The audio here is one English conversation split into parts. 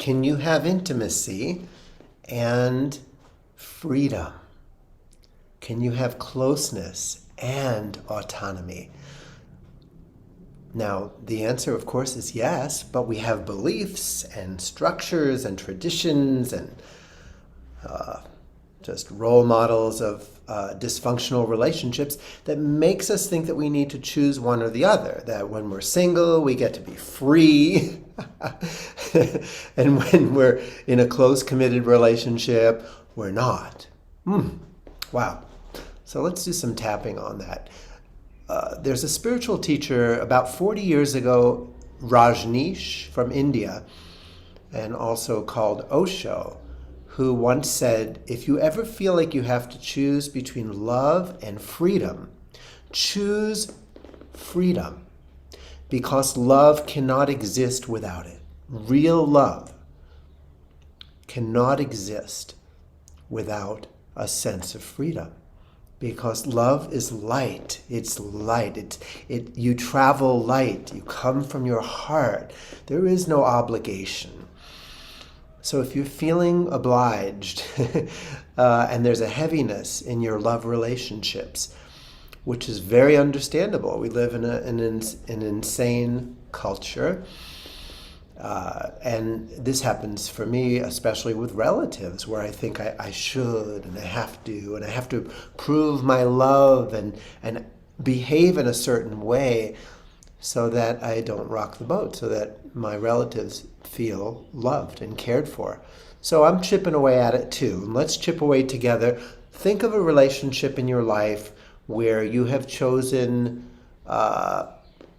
can you have intimacy and freedom? Can you have closeness and autonomy? Now, the answer, of course, is yes, but we have beliefs and structures and traditions and just role models of dysfunctional relationships that makes us think that we need to choose one or the other. That when we're single, we get to be free. And when we're in a close, committed relationship, we're not. Wow. So let's do some tapping on that. There's a spiritual teacher about 40 years ago, Rajneesh from India, and also called Osho, who once said, if you ever feel like you have to choose between love and freedom, choose freedom, because love cannot exist without it. Real love cannot exist without a sense of freedom. Because love is light. It's light. You travel light. You come from your heart. There is no obligation. So if you're feeling obliged and there's a heaviness in your love relationships, which is very understandable. We live in an insane culture. And this happens for me, especially with relatives, where I think I should and I have to prove my love and behave in a certain way so that I don't rock the boat, so that my relatives feel loved and cared for. So I'm chipping away at it too. And let's chip away together. Think of a relationship in your life where you have chosen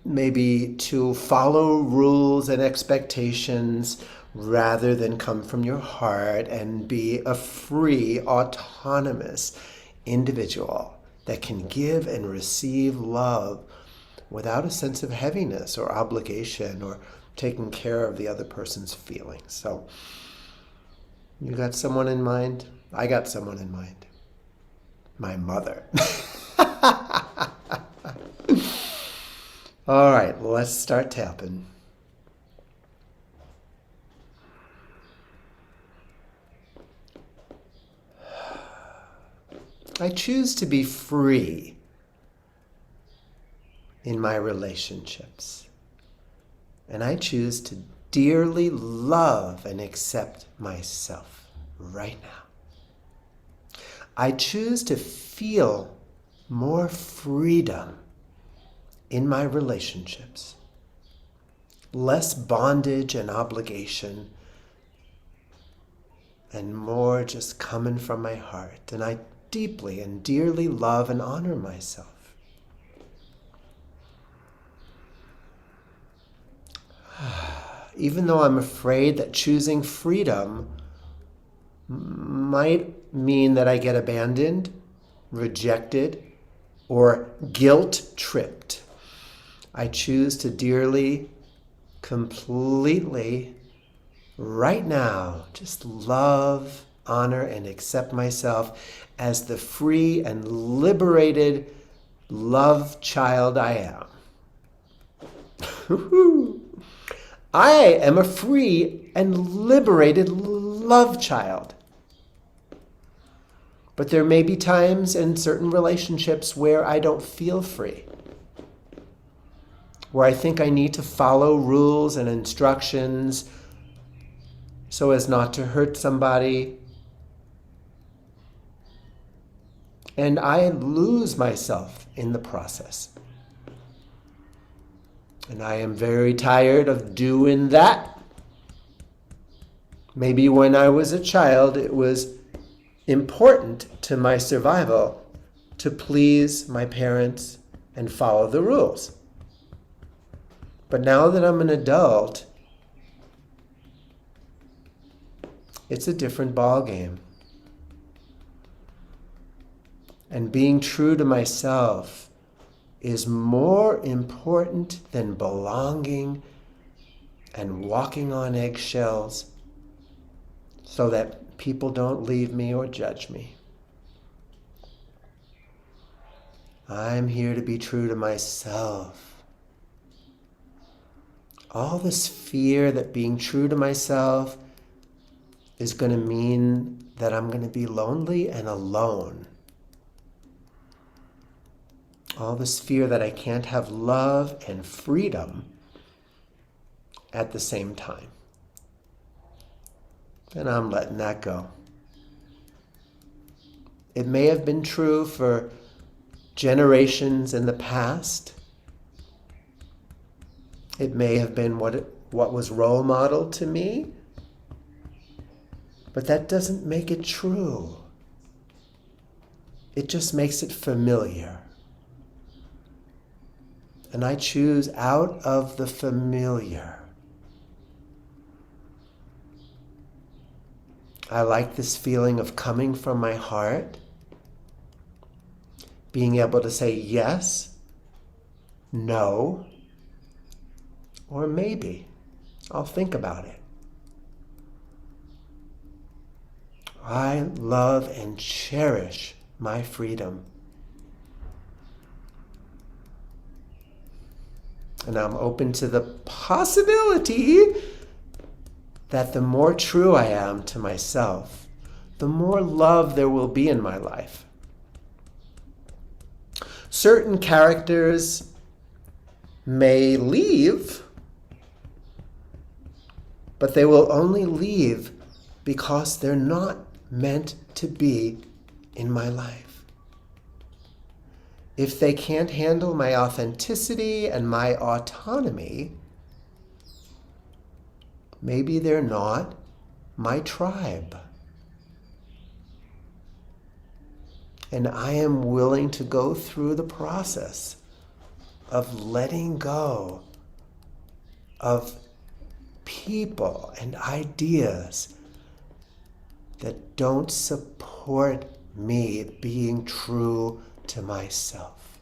maybe to follow rules and expectations rather than come from your heart and be a free, autonomous individual that can give and receive love without a sense of heaviness or obligation or taking care of the other person's feelings. So, you got someone in mind? I got someone in mind. My mother. All right, let's start tapping. I choose to be free in my relationships. And I choose to dearly love and accept myself right now. I choose to feel more freedom in my relationships, less bondage and obligation, and more just coming from my heart. And I deeply and dearly love and honor myself. Even though I'm afraid that choosing freedom might mean that I get abandoned, rejected, or guilt-tripped, I choose to dearly, completely, right now, just love, honor, and accept myself as the free and liberated love child I am. I am a free and liberated love child. But there may be times in certain relationships where I don't feel free, where I think I need to follow rules and instructions so as not to hurt somebody. And I lose myself in the process. And I am very tired of doing that. Maybe when I was a child, it was important to my survival to please my parents and follow the rules. But now that I'm an adult, it's a different ball game. And being true to myself is more important than belonging and walking on eggshells so that people don't leave me or judge me. I'm here to be true to myself. All this fear that being true to myself is going to mean that I'm going to be lonely and alone. All this fear that I can't have love and freedom at the same time. And I'm letting that go. It may have been true for generations in the past. It may have been what was role modeled to me. But that doesn't make it true. It just makes it familiar. And I choose out of the familiar. I like this feeling of coming from my heart, being able to say yes, no, or maybe. I'll think about it. I love and cherish my freedom. And I'm open to the possibility that the more true I am to myself, the more love there will be in my life. Certain characters may leave, but they will only leave because they're not meant to be in my life. If they can't handle my authenticity and my autonomy, maybe they're not my tribe. And I am willing to go through the process of letting go of people and ideas that don't support me being true to myself.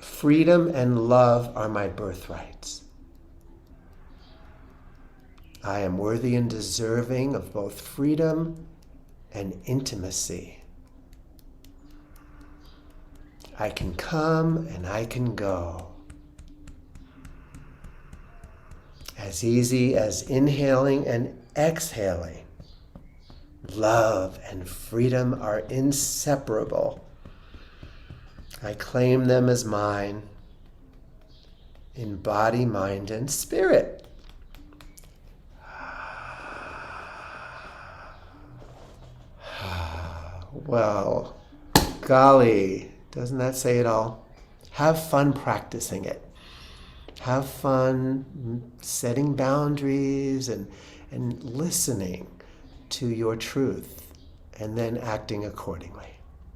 Freedom and love are my birthrights. I am worthy and deserving of both freedom and intimacy. I can come and I can go. As easy as inhaling and exhaling. Love and freedom are inseparable. I claim them as mine in body, mind, and spirit. Well, golly, doesn't that say it all? Have fun practicing it. Have fun setting boundaries and listening to your truth and then acting accordingly.